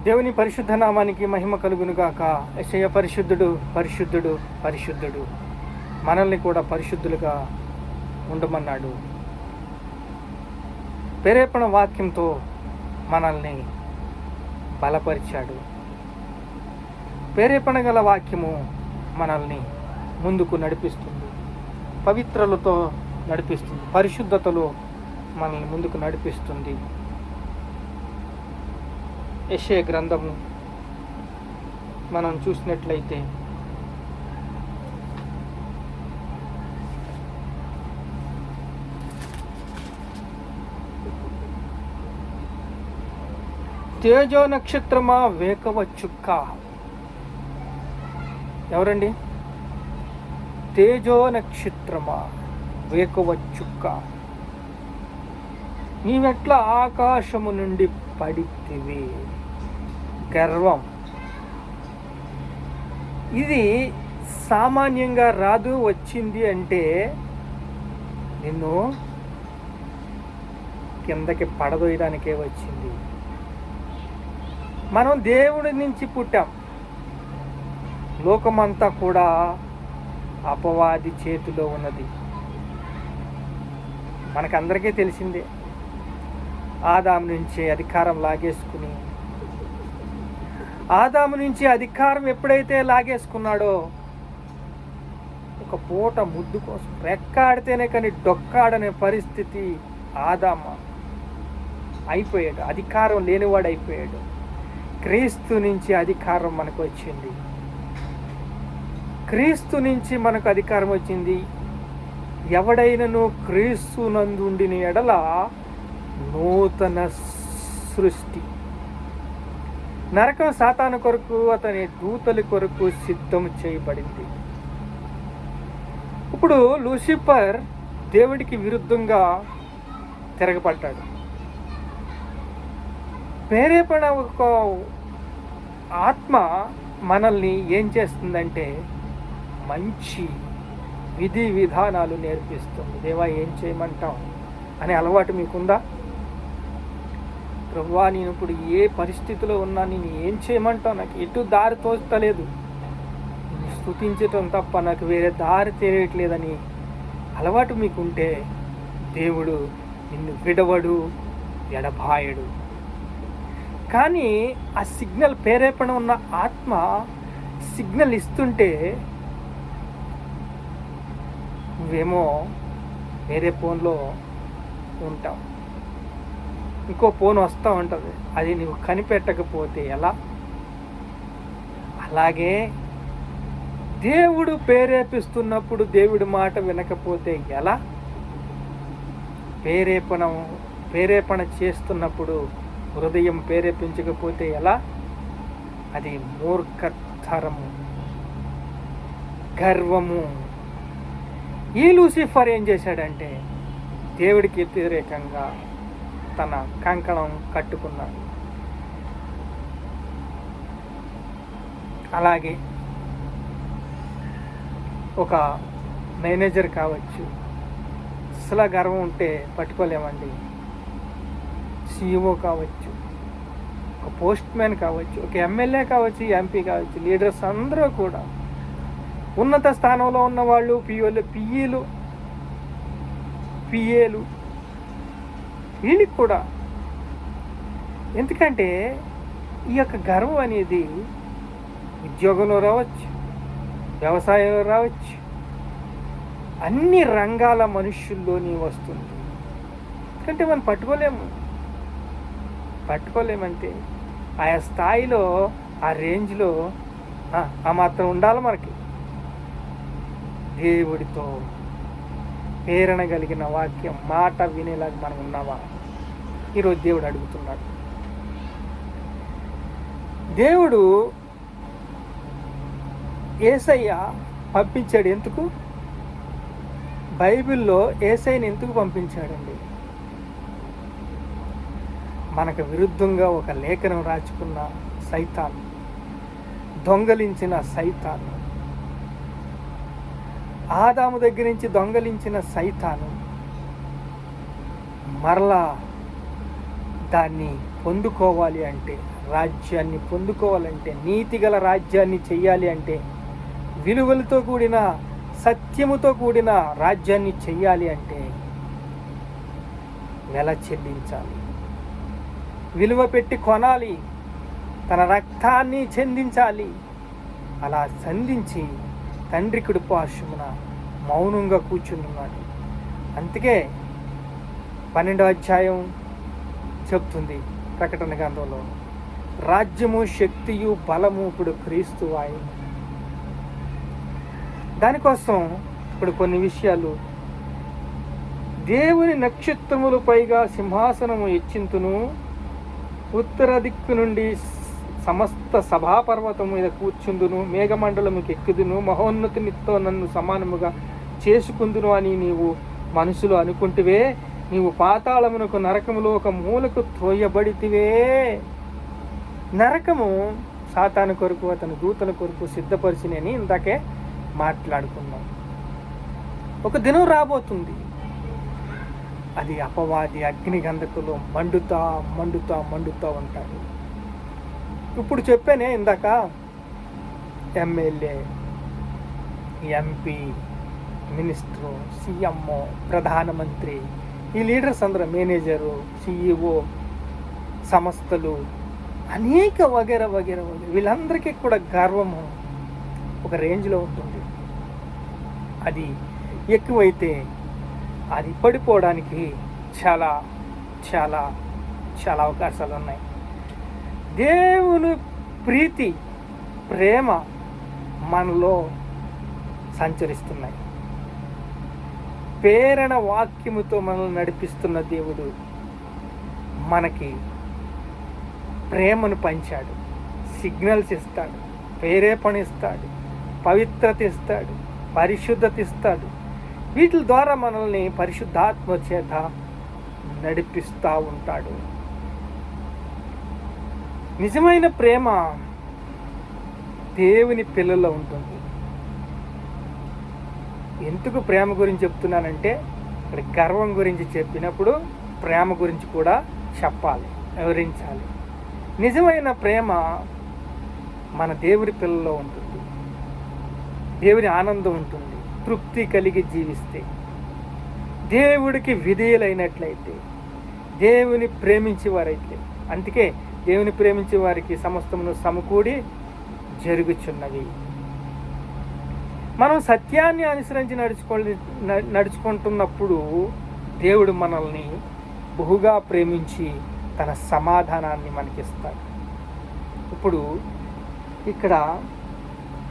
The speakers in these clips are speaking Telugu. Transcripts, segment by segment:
దేవుని పరిశుద్ధ నామానికి మహిమ కలుగునుగాక. యెషయా పరిశుద్ధుడు పరిశుద్ధుడు పరిశుద్ధుడు, మనల్ని కూడా పరిశుద్ధులుగా ఉండమన్నాడు. ప్రేరేపణ వాక్యంతో మనల్ని బలపరిచాడు. ప్రేరేపణ గల వాక్యము మనల్ని ముందుకు నడిపిస్తుంది, పవిత్రలతో నడిపిస్తుంది, పరిశుద్ధతలో మనల్ని ముందుకు నడిపిస్తుంది. యెషయా గ్రంథము మనం చూసినట్లయితే తేజో నక్షత్రమా వేకవ చుక్క. ఎవరండి? తేజో నక్షత్రమా వేకవ చుక్క, నీవెట్లా ఆకాశము నుండి పడితివి. గర్వం ఇది సామాన్యంగా రాదు. వచ్చింది అంటే నిన్ను కిందకి పడదోయడానికే వచ్చింది. మనం దేవుడి నుంచి పుట్టాం. లోకమంతా కూడా అపవాది చేతిలో ఉన్నది. మనకందరికీ తెలిసిందే. ఆదాము నుంచి అధికారం లాగేసుకుని, ఆదాము నుంచి అధికారం ఎప్పుడైతే లాగేసుకున్నాడో, ఒక పూట ముద్దు కోసం రెక్కాడితేనే కానీ డొక్కాడనే పరిస్థితి ఆదాము అయిపోయాడు. అధికారం లేనివాడు అయిపోయాడు. క్రీస్తు నుంచి అధికారం మనకు వచ్చింది. క్రీస్తు నుంచి మనకు అధికారం వచ్చింది. ఎవడైనను క్రీస్తు నందుండిన ఎడల నూతన సృష్టి. నరకం సాతాను కొరకు, అతని దూతల కొరకు సిద్ధం చేయబడింది. ఇప్పుడు లూసిఫర్ దేవుడికి విరుద్ధంగా తిరగబడ్డాడు. ప్రేరేపణ ఒక ఆత్మ మనల్ని ఏం చేస్తుందంటే మంచి విధి విధానాలు నేర్పిస్తుంది. దేవా ఏం చేయమంటావు అనే అలవాటు మీకుందా? ప్రభువా, నేను ఇప్పుడు ఏ పరిస్థితిలో ఉన్నా, నేను ఏం చేయమంటావు, నాకు ఎటు దారి తోస్తలేదు, నేను స్తుతించటం తప్ప నాకు వేరే దారి తెలియట్లేదని అలవాటు మీకుంటే దేవుడు నిన్ను విడవడు, ఎడబాయడు. కానీ ఆ సిగ్నల్, ప్రేరేపణ ఉన్న ఆత్మ సిగ్నల్ ఇస్తుంటే నువ్వేమో వేరే ఫోన్లో ఉంటావు, ఇంకో ఫోన్ వస్తూ ఉంటుంది. అది నువ్వు కనిపెట్టకపోతే ఎలా? అలాగే దేవుడు ప్రేరేపిస్తున్నప్పుడు దేవుడి మాట వినకపోతే ఎలా? ప్రేరేపణ చేస్తున్నప్పుడు హృదయం ప్రేరేపించకపోతే ఎలా? అది మూర్ఖతరము, గర్వము. ఈ లూసిఫర్ ఏం చేశాడంటే దేవుడికి వ్యతిరేకంగా తన కంకణం కట్టుకున్నాడు. అలాగే ఒక మేనేజర్ కావచ్చు, అసలు గర్వం ఉంటే పట్టుకోలేమండి. CEO కావచ్చు, ఒక పోస్ట్ మ్యాన్ కావచ్చు, ఒక ఎమ్మెల్యే కావచ్చు, ఎంపీ కావచ్చు, లీడర్స్ అందరూ కూడా ఉన్నత స్థానంలో ఉన్నవాళ్ళు, పిఏలు వీళ్ళకి కూడా. ఎందుకంటే ఈ యొక్క గర్వం అనేది ఉద్యోగంలో రావచ్చు, వ్యవసాయంలో రావచ్చు, అన్ని రంగాల మనుషుల్లోని వస్తుంది. ఎందుకంటే మనం పట్టుకోలేమంటే ఆయా స్థాయిలో, ఆ రేంజ్లో ఆ మాత్రం ఉండాలి మనకి. దేవుడితో ప్రేరణ కలిగిన వాక్యం, మాట వినేలాగా మనం ఉన్నావా? ఈరోజు దేవుడు అడుగుతున్నాడు. దేవుడు యేసయ్య పంపించాడు. ఎందుకు? బైబిల్లో యేసయ్యని ఎందుకు పంపించాడండి? మనకు విరుద్ధంగా ఒక లేఖనం రాచుకున్న సైతాను, దొంగలించిన సైతాను, ఆదాము దగ్గర నుంచి దొంగలించిన సైతాను మరలా దాన్ని పొందుకోవాలి అంటే రాజ్యాన్ని పొందుకోవాలంటే, నీతిగల రాజ్యాన్ని చెయ్యాలి అంటే, విలువలతో కూడిన సత్యముతో కూడిన రాజ్యాన్ని చెయ్యాలి అంటే వెల చెల్లించాలి, విలువ పెట్టి కొనాలి, తన రక్తాన్ని చెందించాలి. అలా సంధించి తండ్రి కుడి పార్శ్వమున మౌనంగా కూర్చున్నాడు. అందుకే 12వ అధ్యాయం చెప్తుంది ప్రకటన గ్రంథంలో, రాజ్యము శక్తియు బలము ఇప్పుడు క్రీస్తు ఆయన. దానికోసం ఇప్పుడు కొన్ని విషయాలు, దేవుని నక్షత్రములు పైగా సింహాసనము హెచ్చింతును, ఉత్తర దిక్కు నుండి సమస్త సభాపర్వతం మీద కూర్చుందును, మేఘమండలముకి ఎక్కుదును, మహోన్నతునితో నన్ను సమానముగా చేసుకుందును అని నీవు మనసులో అనుకుంటువే, నీవు పాతాళమునకు నరకములో ఒక మూలకు త్రోయబడితివే. నరకము సాతాను కొరకు అతని దూతల కొరకు సిద్ధపరిచినని ఇందాకే మాట్లాడుకున్నాం. ఒక దినం రాబోతుంది, అది అపవాది అగ్ని గంధకులు మండుతా మండుతా మండుతూ ఉంటాడు. ఇప్పుడు చెప్పానే ఇందాక, ఎమ్మెల్యే, ఎంపీ, మినిస్టరు, సీఎంఓ, ప్రధానమంత్రి, ఈ లీడర్స్ అందరూ, మేనేజరు, సిఇఓ, సంస్థలు, అనేక వగేర వగేర వగేర, వీళ్ళందరికీ కూడా గర్వము ఒక రేంజ్లో ఉంటుంది. అది ఎక్కువైతే అది పడిపోవడానికి చాలా చాలా చాలా అవకాశాలు ఉన్నాయి. దేవుని ప్రీతి, ప్రేమ మనలో సంచరిస్తున్నాయి. ప్రేరణ వాక్యముతో మనల్ని నడిపిస్తున్న దేవుడు మనకి ప్రేమను పంచాడు, సిగ్నల్స్ ఇస్తాడు, ప్రేరేపణ ఇస్తాడు, పవిత్రత ఇస్తాడు, పరిశుద్ధత ఇస్తాడు. వీటి ద్వారా మనల్ని పరిశుద్ధాత్మ చేత నడిపిస్తూ ఉంటాడు. నిజమైన ప్రేమ దేవుని పిల్లల్లో ఉంటుంది. ఎందుకు ప్రేమ గురించి చెప్తున్నానంటే, ఇక్కడ గర్వం గురించి చెప్పినప్పుడు ప్రేమ గురించి కూడా చెప్పాలి, వివరించాలి. నిజమైన ప్రేమ మన దేవుని పిల్లల్లో ఉంటుంది. దేవుని ఆనందం ఉంటుంది, తృప్తి కలిగి జీవిస్తే, దేవుడికి విధేయులైనట్లయితే, దేవుని ప్రేమించేవారైతే. అందుకే దేవుని ప్రేమించే వారికి సమస్తమును సమకూడి జరుగుచున్నవి. మనం సత్యాన్ని అనుసరించి నడుచుకుంటున్నప్పుడు దేవుడు మనల్ని బహుగా ప్రేమించి తన సమాధానాన్ని మనకిస్తాడు. ఇప్పుడు ఇక్కడ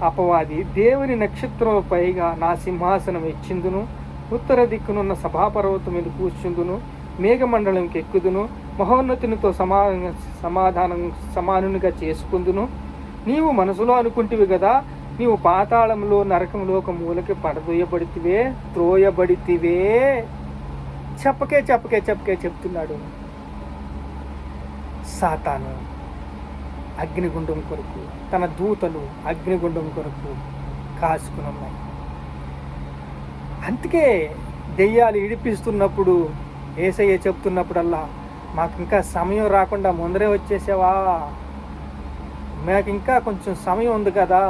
అపవాది, దేవుని నక్షత్రం పైగా నా సింహాసనం హెచ్చిందును, ఉత్తర దిక్కునున్న సభాపర్వతం మీద కూర్చుందును, మేఘమండలంకి ఎక్కుదును, మహోన్నతునితో సమానునిగా చేసుకుందును. నీవు మనసులో అనుకుంటివి కదా, నీవు పాతాళంలో నరకంలో ఒక మూలకి త్రోయబడితివే. చెప్పకే చెప్తున్నాడు. సాతాను అగ్నిగుండం కొరకు, తన దూతలు అగ్నిగుండం కొరకు కాసుకుని ఉన్నాయి. అందుకే దెయ్యాలు ఇడిపిస్తున్నప్పుడు యేసయ్య చెప్తున్నప్పుడల్లా, మాకు ఇంకా సమయం రాకుండా ముందరే వచ్చేసావా, మాకు ఇంకా కొంచెం సమయం ఉంది కదా,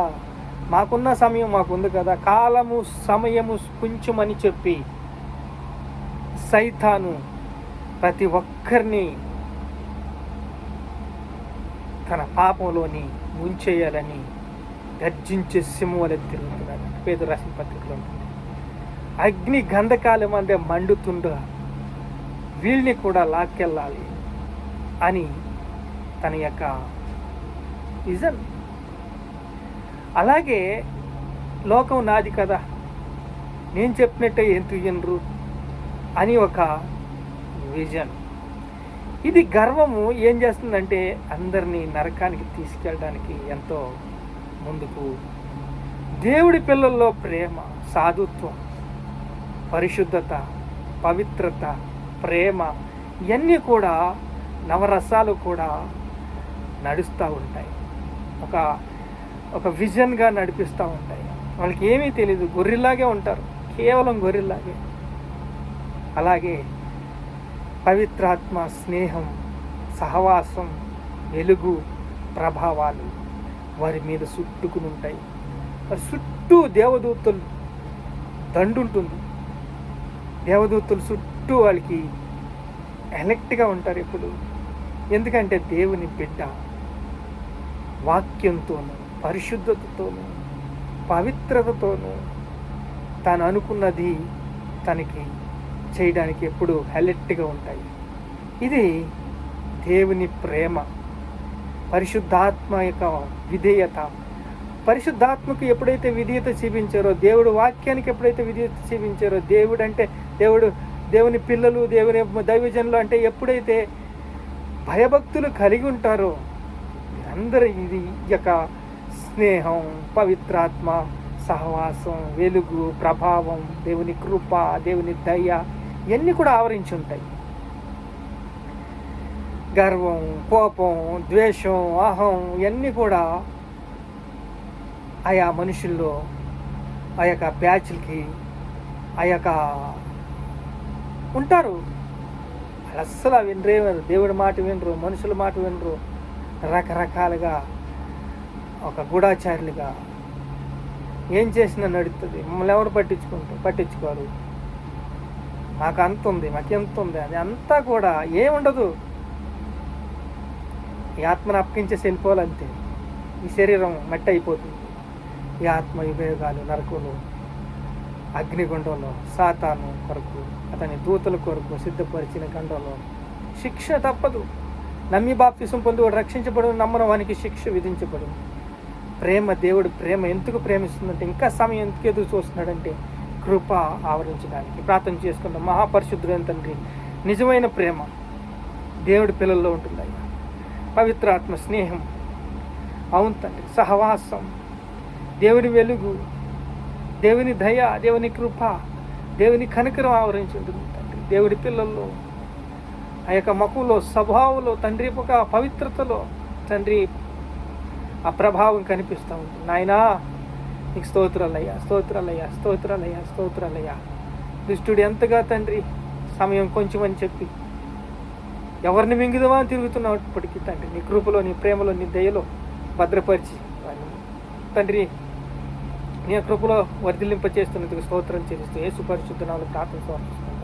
మాకున్న సమయం మాకుంది కదా, కాలము సమయము కొంచెమని చెప్పి సైతాను ప్రతి ఒక్కరిని తన పాపంలోని ముంచేయాలని గర్జించే సింహం వలె తిరుగుతున్నాడు. పేతురు రాసిన పత్రికలో ఉంటుంది. అగ్ని గంధకాల మధ్య మండుతుండ వీళ్ళని కూడా లాక్కెళ్ళాలి అని తన యొక్క విజన్. అలాగే లోకం నాది కదా, నేను చెప్పినట్టే ఎందుకు వినరు అని ఒక విజన్. ఇది గర్వము ఏం చేస్తుందంటే అందరినీ నరకానికి తీసుకెళ్ళడానికి ఎంతో ముందుకు. దేవుడి పిల్లల్లో ప్రేమ, సాధుత్వం, పరిశుద్ధత, పవిత్రత, ప్రేమ ఇవన్నీ కూడా నవరసాలు కూడా నడుస్తూ ఉంటాయి. ఒక విజన్గా నడిపిస్తూ ఉంటాయి. వాళ్ళకి ఏమీ తెలియదు, గొర్రెలాగే ఉంటారు, కేవలం గొర్రెలాగే. అలాగే పవిత్రాత్మ, స్నేహం, సహవాసం, వెలుగు, ప్రభావాలు వారి మీద చుట్టుకుని ఉంటాయి. వారి చుట్టూ దేవదూతలు దండు ఉంటుంది. దేవదూతలు చుట్టూ వాళ్ళకి ఎలక్ట్గా ఉంటారు ఎప్పుడు. ఎందుకంటే దేవుని బిడ్డ వాక్యంతోనూ పరిశుద్ధతతోనూ పవిత్రతతోనూ తాను అనుకున్నది తనకి చేయడానికి ఎప్పుడు అలర్ట్గా ఉంటాయి. ఇది దేవుని ప్రేమ, పరిశుద్ధాత్మ యొక్క విధేయత. పరిశుద్ధాత్మకు ఎప్పుడైతే విధేయత చూపించారో, దేవుడు వాక్యానికి ఎప్పుడైతే విధేయత చూపించారో, దేవుని పిల్లలు, దేవుని దైవజనులు అంటే ఎప్పుడైతే భయభక్తులు కలిగి ఉంటారో, అందరూ ఇది యొక్క స్నేహం, పవిత్రాత్మ, సహవాసం, వెలుగు, ప్రభావం, దేవుని కృప, దేవుని దయ ఇవన్నీ కూడా ఆవరించి ఉంటాయి. గర్వం, కోపం, ద్వేషం, అహం ఇవన్నీ కూడా ఆయా మనుషుల్లో, ఆ యొక్క బ్యాచ్లకి, ఆ యొక్క ఉంటారు. అస్సలు వినరు, దేవుడి మాట వినరు, మనుషుల మాట వినరు. రకరకాలుగా ఒక గూఢాచారులుగా ఏం చేసినా నడుస్తుంది. మమ్మల్ని ఎవరు పట్టించుకోరు. మాకు అంత ఉంది, మాకెంత ఉంది, అది అంతా కూడా ఏముండదు. ఈ ఆత్మను అప్పగించేసి వెళ్ళిపోవాలంతే. ఈ శరీరం మట్టి అయిపోతుంది. ఈ ఆత్మ వివేగాలు నరకులు, అగ్నిగుండంలో సాతాను కొరకు, అతని దూతల కొరకు సిద్ధపరిచిన గండంలో శిక్ష తప్పదు. నమ్మి బాప్తిసం పొంది వాడు రక్షించబడు, నమ్మని వానికి శిక్ష విధించబడు. ప్రేమ, దేవుడు ప్రేమ ఎందుకు ప్రేమిస్తుందంటే, ఇంకా సమయం ఎందుకు ఎదురు చూస్తున్నాడంటే కృప ఆవరించడానికి. ప్రార్థన చేసుకున్న మహాపరిశుద్ధుడైన తండ్రి, నిజమైన ప్రేమ దేవుడి పిల్లల్లో ఉంటుంది అయ్యా. పవిత్రాత్మ స్నేహం, అవును తండ్రి, సహవాసం, దేవుని వెలుగు, దేవుని దయ, దేవుని కృప, దేవుని కనికరం ఆవరించి ఉంటుంది తండ్రి. దేవుడి పిల్లల్లో ఆ యొక్క మకులో, స్వభావంలో తండ్రి ఒక పవిత్రతలో తండ్రి ఆ ప్రభావం కనిపిస్తూ ఉంటుంది. నాయనా నీకు స్తోత్రాలయ్యా, స్తోత్రాలయ్యా, స్తోత్రాలయ్యా, స్తోత్రాలయ్యా. దుష్టుడు ఎంతగా తండ్రి సమయం కొంచెం అని చెప్పి ఎవరిని మింగుదవా అని తిరుగుతున్నప్పటికీ తండ్రి నీ కృపలో, నీ ప్రేమలో, నీ దయలో భద్రపరిచి తండ్రి నీ కృపలో వర్ధిల్లింప చేస్తున్నందుకు స్తోత్రం చెల్లిస్తూ యేసు పరిశుద్ధ నామములో ప్రార్థన సమర్పిస్తున్నాను.